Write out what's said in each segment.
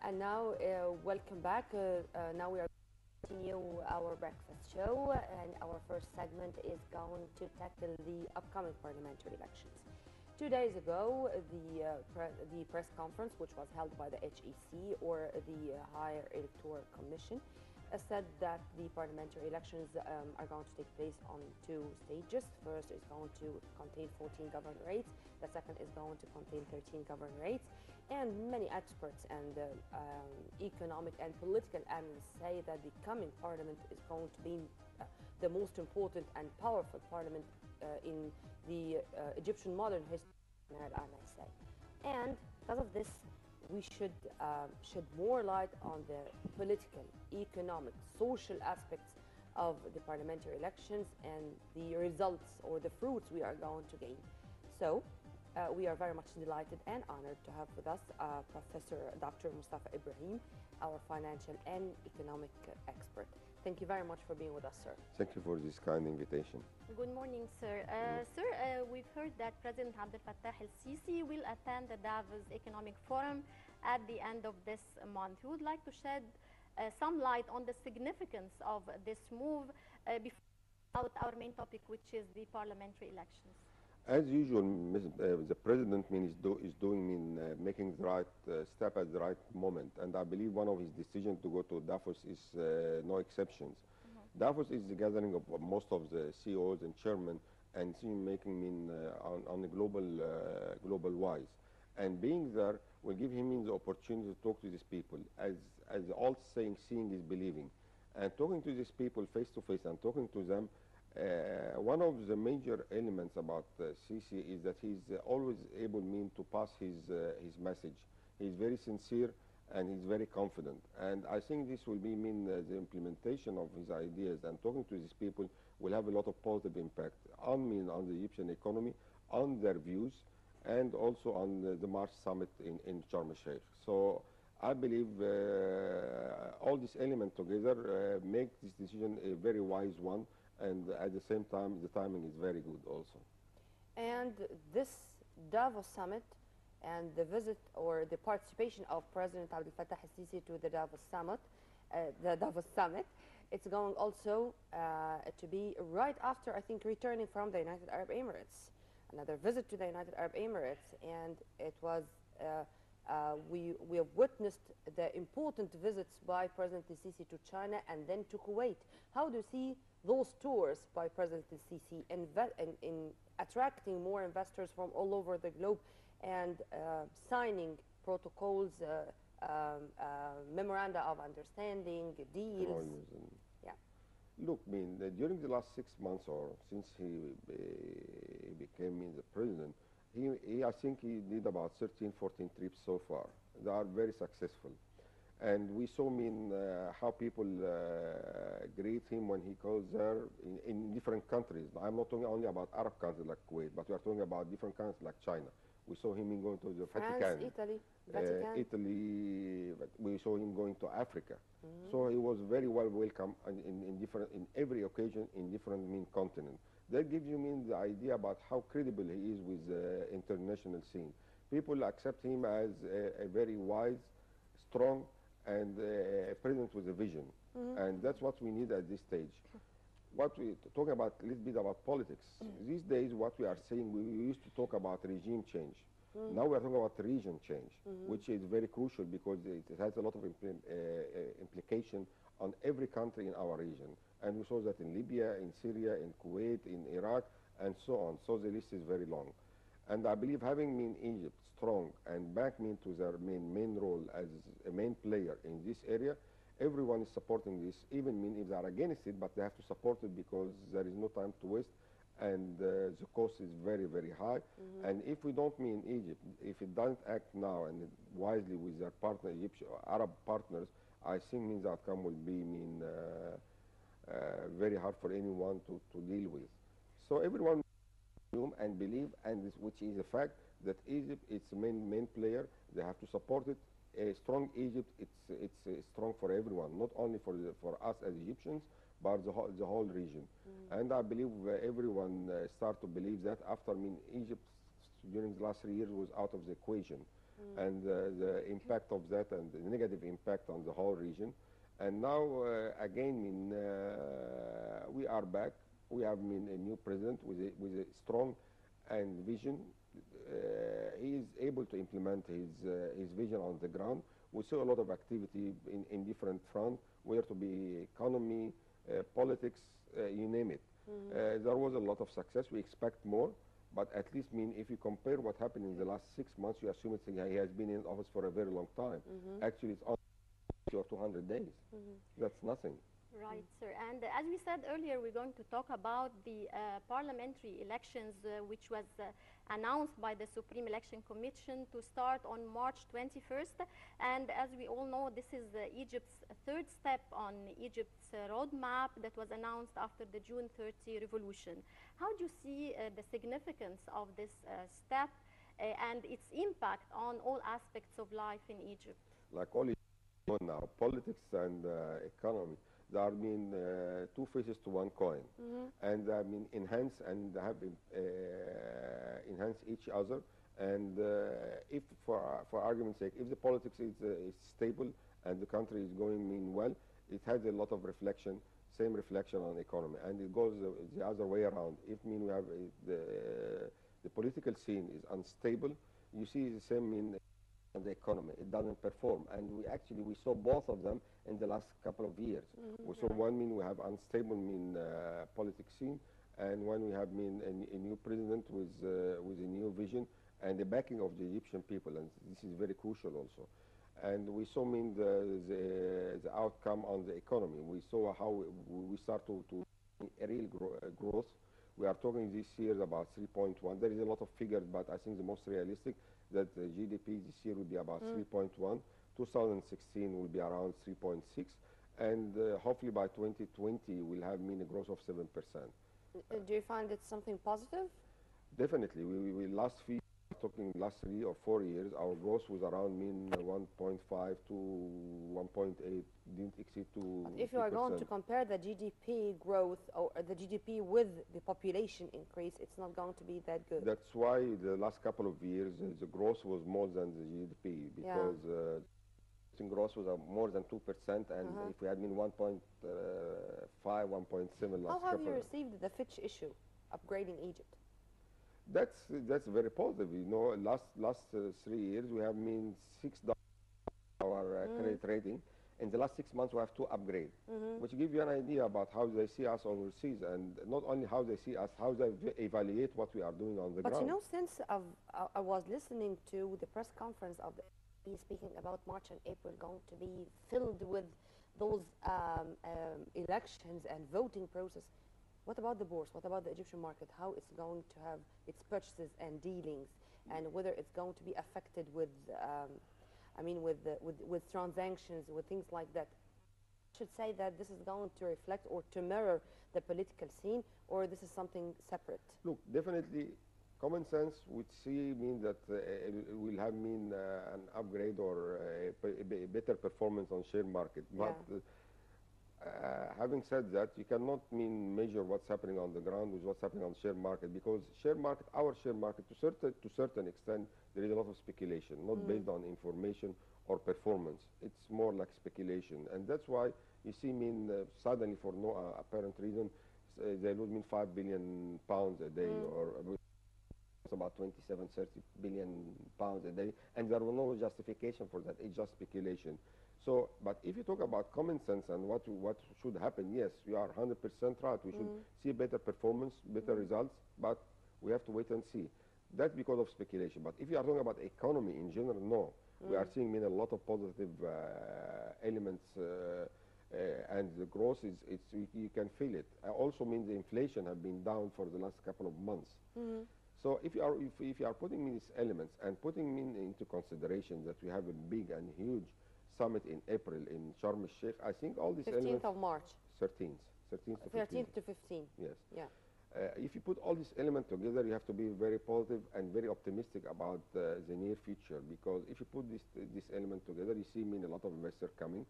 And now, welcome back. Now we are continue our breakfast show, and our first segment is going to tackle the upcoming parliamentary elections. 2 days ago, the press conference, which was held by the HEC or the Higher Electoral Commission, said that the parliamentary elections are going to take place on two stages. First is going to contain 14 governorates. The second is going to contain 13 governorates. And many experts and economic and political analysts say that the coming parliament is going to be the most important and powerful parliament in the Egyptian modern history, I may say. And because of this, we should shed more light on the political, economic, social aspects of the parliamentary elections and the results or the fruits we are going to gain. So we are very much delighted and honored to have with us Professor Dr. Mustafa Ibrahim, our financial and economic expert. Thank you very much for being with us, sir. Thank you for this kind invitation. Good morning, sir. Sir, we've heard that President Abdel Fattah el-Sisi will attend the Davos Economic Forum at the end of this month. We would like to shed some light on the significance of this move before our main topic, which is the parliamentary elections. As usual, the president is doing making the right step at the right moment, and I believe one of his decisions to go to Davos is no exceptions. Davos is the gathering of most of the CEOs and chairmen and decision-making on a global wise. And being there will give him the opportunity to talk to these people. As the old saying, seeing is believing. And talking to these people face to face and talking to them, one of the major elements about Sisi is that he's always able to pass his message. He's very sincere and he's very confident. And I think this will be the implementation of his ideas and talking to these people will have a lot of positive impact on the Egyptian economy, on their views, and also on the March summit in Sharm el-Sheikh. So I believe all these elements together make this decision a very wise one, and at the same time, the timing is very good also. And this Davos summit and the visit or the participation of President Abdel Fattah el-Sisi to the Davos summit, it's going also to be right after, I think, returning from the United Arab Emirates. Another visit to the United Arab Emirates, and it was we have witnessed the important visits by President el-Sisi to China and then to Kuwait. How do you see those tours by President el-Sisi in attracting more investors from all over the globe and signing protocols, memoranda of understanding, deals? Yeah. Look, during the last 6 months or since he became the president, I think he did about 13, 14 trips so far. They are very successful. And we saw how people greet him when he goes there in different countries. I'm not talking only about Arab countries like Kuwait, but we are talking about different countries like China. We saw him going to the France, Vatican. Italy, Vatican. Italy. We saw him going to Africa. So he was very well welcome in every occasion in different continents. That gives you the idea about how credible he is with the international scene. People accept him as a very wise, strong, and a president with a vision. And that's what we need at this stage. What we talk about, a little bit about politics. These days, what we are saying, we used to talk about regime change. Now we are talking about region change, which is very crucial because it has a lot of implication on every country in our region. And we saw that in Libya, in Syria, in Kuwait, in Iraq, and so on. So the list is very long. And I believe having Egypt strong and back to their main role as a main player in this area, everyone is supporting this, even if they are against it, but they have to support it because there is no time to waste, and the cost is very, very high. And if we don't Egypt, if it doesn't act now and wisely with their partner, Egyptian Arab partners, I think the outcome will be very hard for anyone to deal with. So everyone and believe, and which is a fact, that Egypt is the main player. They have to support it. A strong Egypt, it's strong for everyone, not only for us as Egyptians, but the whole region. And I believe everyone start to believe that after Egypt during the last 3 years was out of the equation. and the impact of that and the negative impact on the whole region. And now, again, we are back. We have a new president with a strong and vision. He is able to implement his vision on the ground. We saw a lot of activity in different fronts, where to be economy, politics, you name it. There was a lot of success. We expect more, but at least if you compare what happened in the last 6 months, you assume he has been in office for a very long time. Actually, it's only 200 days. That's nothing. Right, sir. And as we said earlier, we're going to talk about the parliamentary elections, which was announced by the Supreme Election Commission to start on March 21st. And as we all know, this is Egypt's third step on Egypt's roadmap that was announced after the June 30 revolution. How do you see the significance of this step and its impact on all aspects of life in Egypt? Like all now, politics and economy, there are two faces to one coin, and enhance and have enhance each other. And if, for argument's sake, if the politics is stable and the country is going well, it has a lot of reflection, same reflection on the economy, and it goes the other way around. If we have the political scene is unstable, you see the same in the economy. It doesn't perform, and we saw both of them in the last couple of years. We saw we have unstable politics scene, and when we have a new president with a new vision and the backing of the Egyptian people, and this is very crucial also. And we saw the outcome on the economy. We saw how we start to a real growth. We are talking this year about 3.1. There is a lot of figures, but I think the most realistic that the GDP this year will be about 3.1. 2016 will be around 3.6, and hopefully by 2020 we'll have a growth of 7%. Do you find it something positive? Definitely. We last 3 or 4 years, our growth was around 1.5 to 1.8, didn't exceed to. If you are going to compare the GDP growth or the GDP with the population increase, it's not going to be that good. That's why the last couple of years the growth was more than the GDP, because growth was more than 2%, and if we had 1.5, 1.7 last. How have you received the Fitch issue upgrading Egypt? That's very positive. Last 3 years we have $6 our credit rating. In the last 6 months we have 2 upgrades, which give you an idea about how they see us overseas, and not only how they see us, how they evaluate what we are doing on the ground. But since I was listening to the press conference of the speaking about March and April going to be filled with those elections and voting process. What about the bourse? What about the Egyptian market? How it's going to have its purchases and dealings, and whether it's going to be affected with, with transactions, with things like that? I should say that this is going to reflect or to mirror the political scene, or this is something separate? Look, definitely, common sense would mean that it will have an upgrade or a better performance on share market. But having said that, you cannot measure what's happening on the ground with what's happening on the share market, because our share market, to certain extent, there is a lot of speculation, not based on information or performance. It's more like speculation, and that's why you see suddenly, for no apparent reason, they lose £5 billion a day, or about 27, 30 billion pounds a day, and there was no justification for that. It's just speculation. So, but if you talk about common sense and what should happen, yes, you are 100% right. We should see better performance, better results, but we have to wait and see. That's because of speculation. But if you are talking about economy in general, no. We are seeing a lot of positive elements, and the growth you can feel it. Also means the inflation have been down for the last couple of months. So if you are putting these elements and putting into consideration that we have a big and huge summit in April in Sharm el-Sheikh, I think all these 15th elements. of March. 13th to 15th. 13th to 15th. Yes. Yeah. If you put all these elements together, you have to be very positive and very optimistic about the near future, because if you put this element together, you see a lot of investors coming.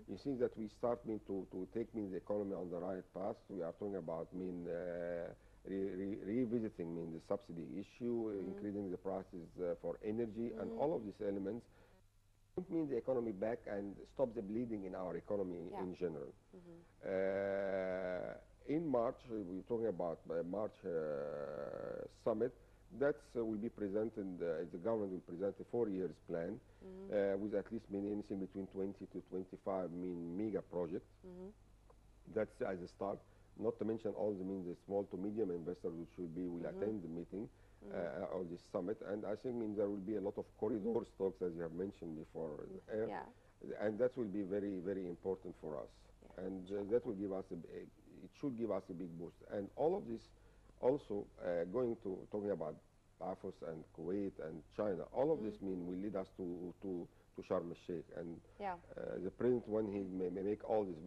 You see that we start to take the economy on the right path. We are talking about revisiting the subsidy issue, increasing the prices for energy, and all of these elements don't mean the economy back and stop the bleeding in our economy in general. In March, we're talking about March summit. That will be presented, the government will present a 4 years plan with at least anything between 20 to 25 mega projects. That's as a start. Not to mention all the small to medium investors which will attend the meeting or this summit. And I think there will be a lot of corridor talks, as you have mentioned before. And that will be very, very important for us. And that will give us it should give us a big boost. And all of this also talking about Afos and Kuwait and China, all of this will lead us to Sharm el Sheikh. And the president, when he may make all these